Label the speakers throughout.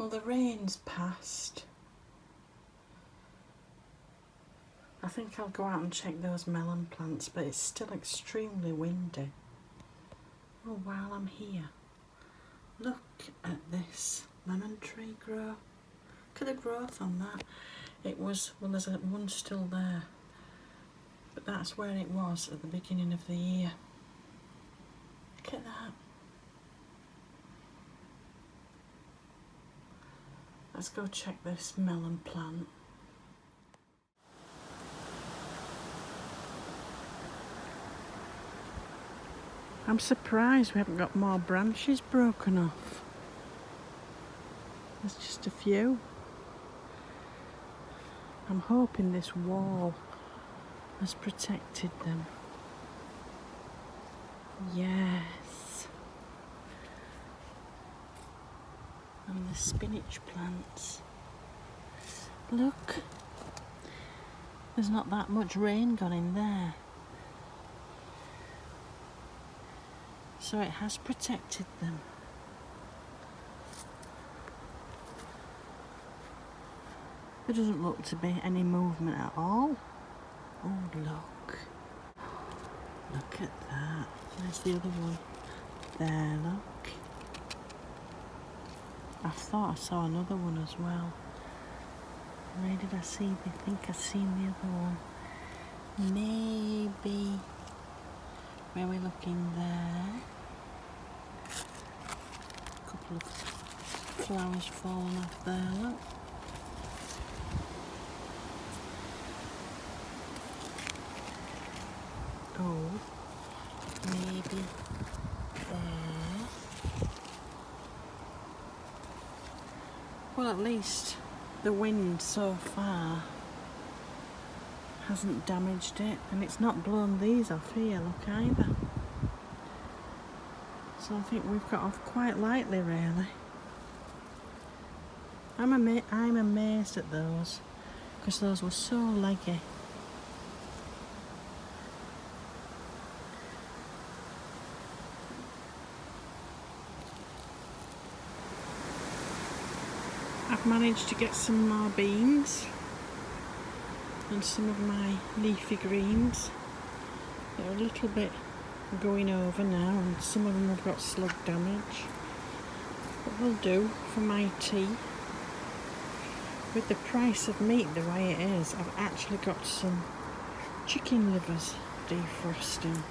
Speaker 1: Well, the rain's passed. I think I'll go out and check those melon plants, but it's still extremely windy. Oh, while I'm here, look at this lemon tree grow. Look at the growth on that. It was, well, there's one still there, but that's where it was at the beginning of the year. Look at that. Let's go check this melon plant. I'm surprised we haven't got more branches broken off. There's just a few. I'm hoping this wall has protected them. Yes. And the spinach plants. Look. There's not that much rain gone in there. So it has protected them. There doesn't look to be any movement at all. Oh, look. Look at that. There's the other one. There, look. I thought I saw another one as well. Where did I see? I think I've seen the other one. Maybe where we're looking there. A couple of flowers falling off there, look. Oh, maybe there. Well, at least the wind so far hasn't damaged it, and it's not blown these off here, look, either. So I think we've got off quite lightly, really. I'm amazed at those, because those were so leggy. I've managed to get some more beans and some of my leafy greens. They're a little bit going over now, and some of them have got slug damage. But they'll do for my tea. With the price of meat the way it is, I've actually got some chicken livers defrosting.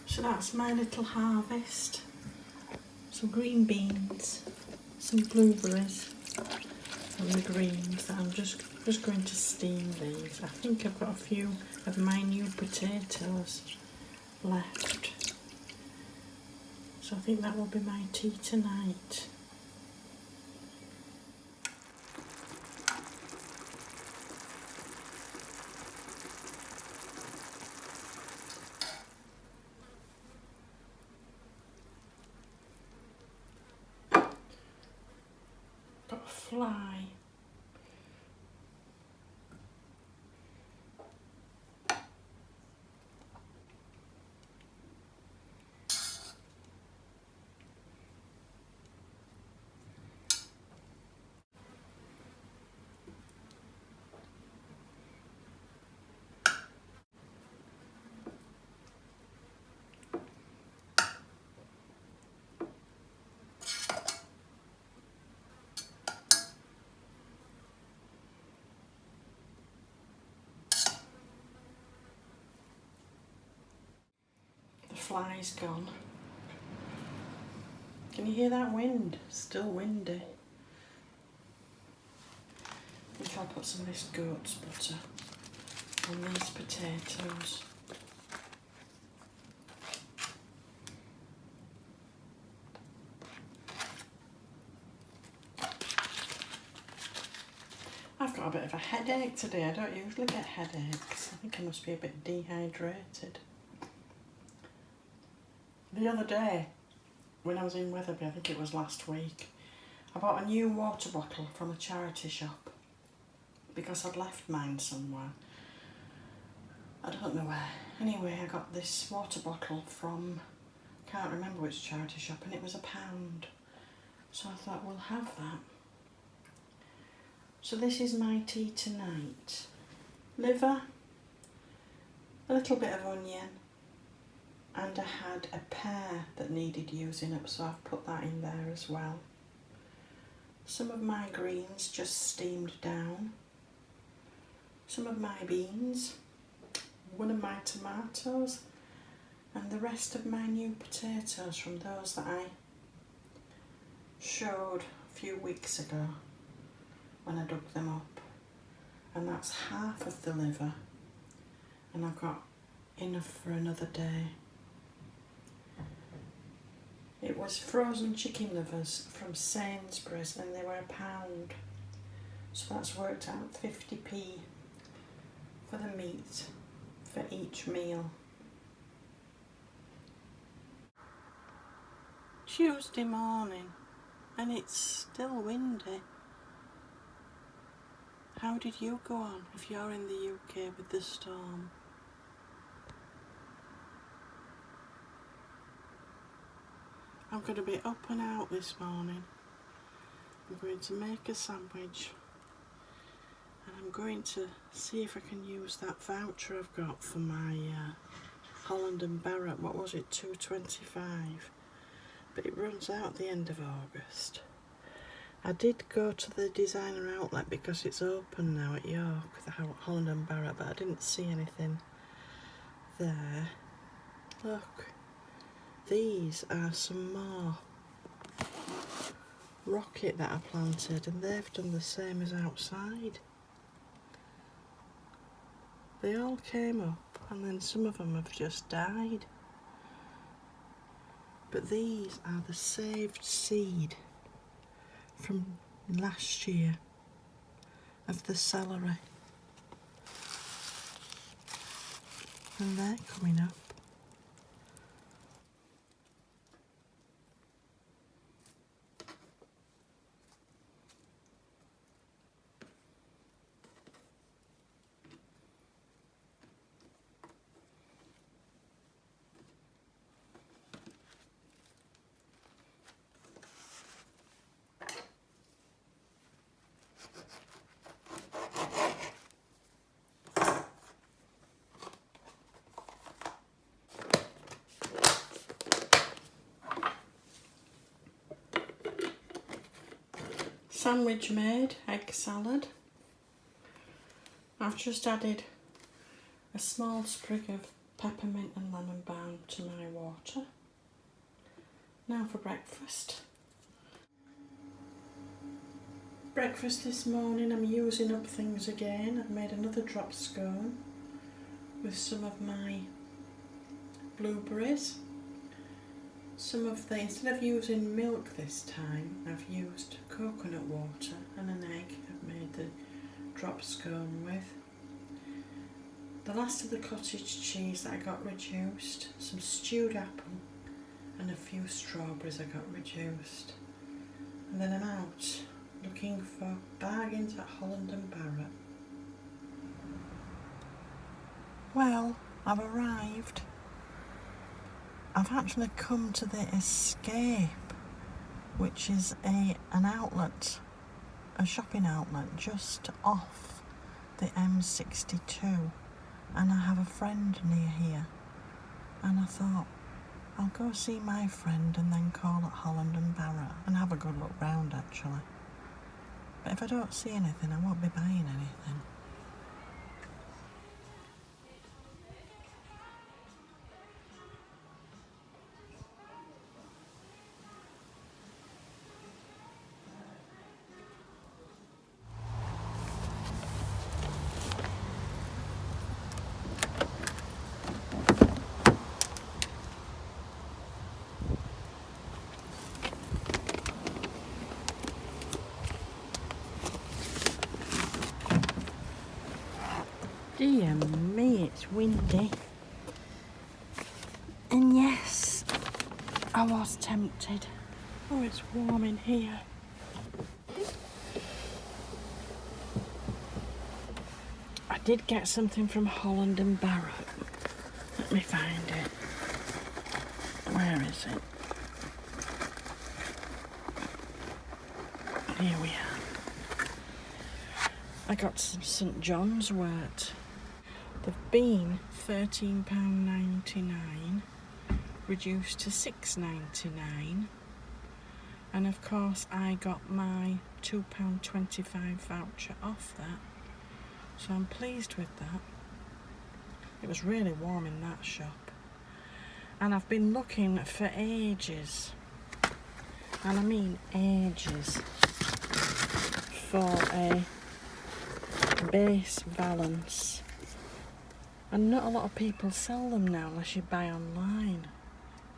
Speaker 1: So that's my little harvest. Some green beans, some blueberries, and the greens that I'm just going to steam these. I think I've got a few of my new potatoes left. So I think that will be my tea tonight. Got a fly. Fly's gone. Can you hear that wind? Still windy. I think I'll put some of this goat's butter on these potatoes. I've got a bit of a headache today. I don't usually get headaches. I think I must be a bit dehydrated. The other day, when I was in Wetherby, I think it was last week, I bought a new water bottle from a charity shop because I'd left mine somewhere. I don't know where. Anyway, I got this water bottle from, can't remember which charity shop, and it was £1. So I thought we'll have that. So this is my tea tonight. Liver, a little bit of onion, and I had a pear that needed using up, so I've put that in there as well. Some of my greens just steamed down. Some of my beans, one of my tomatoes, and the rest of my new potatoes from those that I showed a few weeks ago when I dug them up. And that's half of the liver, and I've got enough for another day. It was frozen chicken livers from Sainsbury's and they were £1, so that's worked out 50p for the meat for each meal. Tuesday morning and it's still windy. How did you go on if you're in the UK with the storm? I'm going to be up and out this morning. I'm going to make a sandwich and I'm going to see if I can use that voucher I've got for my Holland and Barrett. What was it, £2.25? But it runs out at the end of August. I did go to the designer outlet because it's open now at York, the Holland and Barrett, but I didn't see anything there. Look, these are some more rocket that I planted and they've done the same as outside. They all came up and then some of them have just died. But these are the saved seed from last year of the celery, and they're coming up. Sandwich made, egg salad. I've just added a small sprig of peppermint and lemon balm to my water. Now for breakfast. Breakfast this morning, I'm using up things again. I've made another drop scone with some of my blueberries. Instead of using milk this time, I've used coconut water and an egg I've made the drop scone with. The last of the cottage cheese that I got reduced, some stewed apple and a few strawberries I got reduced. And then I'm out looking for bargains at Holland and Barrett. Well, I've arrived. I've actually come to the Escape, which is an outlet, a shopping outlet just off the M62, and I have a friend near here, and I thought I'll go see my friend and then call at Holland and Barrett and have a good look round actually. But if I don't see anything, I won't be buying anything. Dear me, it's windy. And yes, I was tempted. Oh, it's warm in here. I did get something from Holland and Barrett. Let me find it. Where is it? Here we are. I got some St John's wort. They've been £13.99, reduced to £6.99, and of course I got my £2.25 voucher off that, so I'm pleased with that. It was really warm in that shop, and I've been looking for ages, and I mean ages, for a base valance, and not a lot of people sell them now unless you buy online.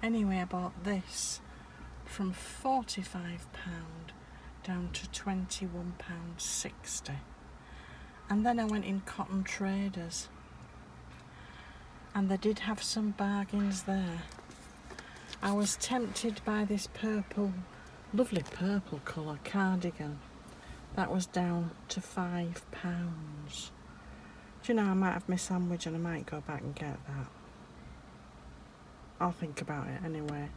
Speaker 1: Anyway, I bought this from £45 down to £21.60, and then I went in Cotton Traders, and they did have some bargains there. I was tempted by this purple, lovely purple colour cardigan. That was down to £5. Do you know, I might have my sandwich and I might go back and get that. I'll think about it anyway.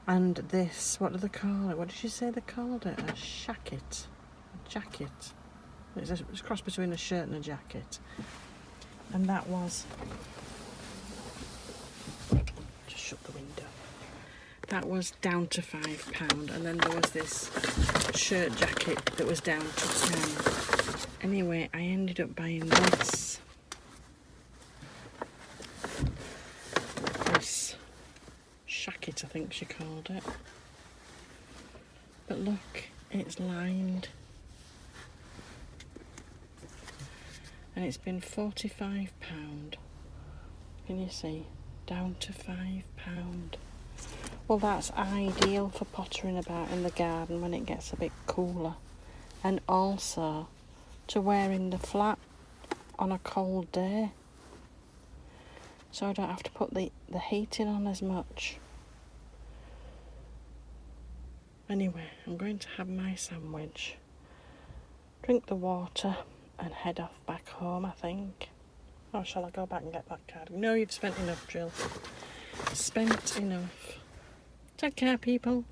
Speaker 1: And this, what do they call it? What did she say they called it? A shacket. A jacket. It's a cross between a shirt and a jacket. And that was... just shut the window. That was down to £5, and then there was this shirt jacket that was down to £10. Anyway, I ended up buying this. This shacket, I think she called it. But look, it's lined. And it's been £45. Can you see? Down to £5. Well, that's ideal for pottering about in the garden when it gets a bit cooler, and also to wear in the flat on a cold day, so I don't have to put the heating on as much. Anyway, I'm going to have my sandwich, drink the water and head off back home, I think. Or shall I go back and get that card? No, you've spent enough, Jill. Spent enough. Take care, people.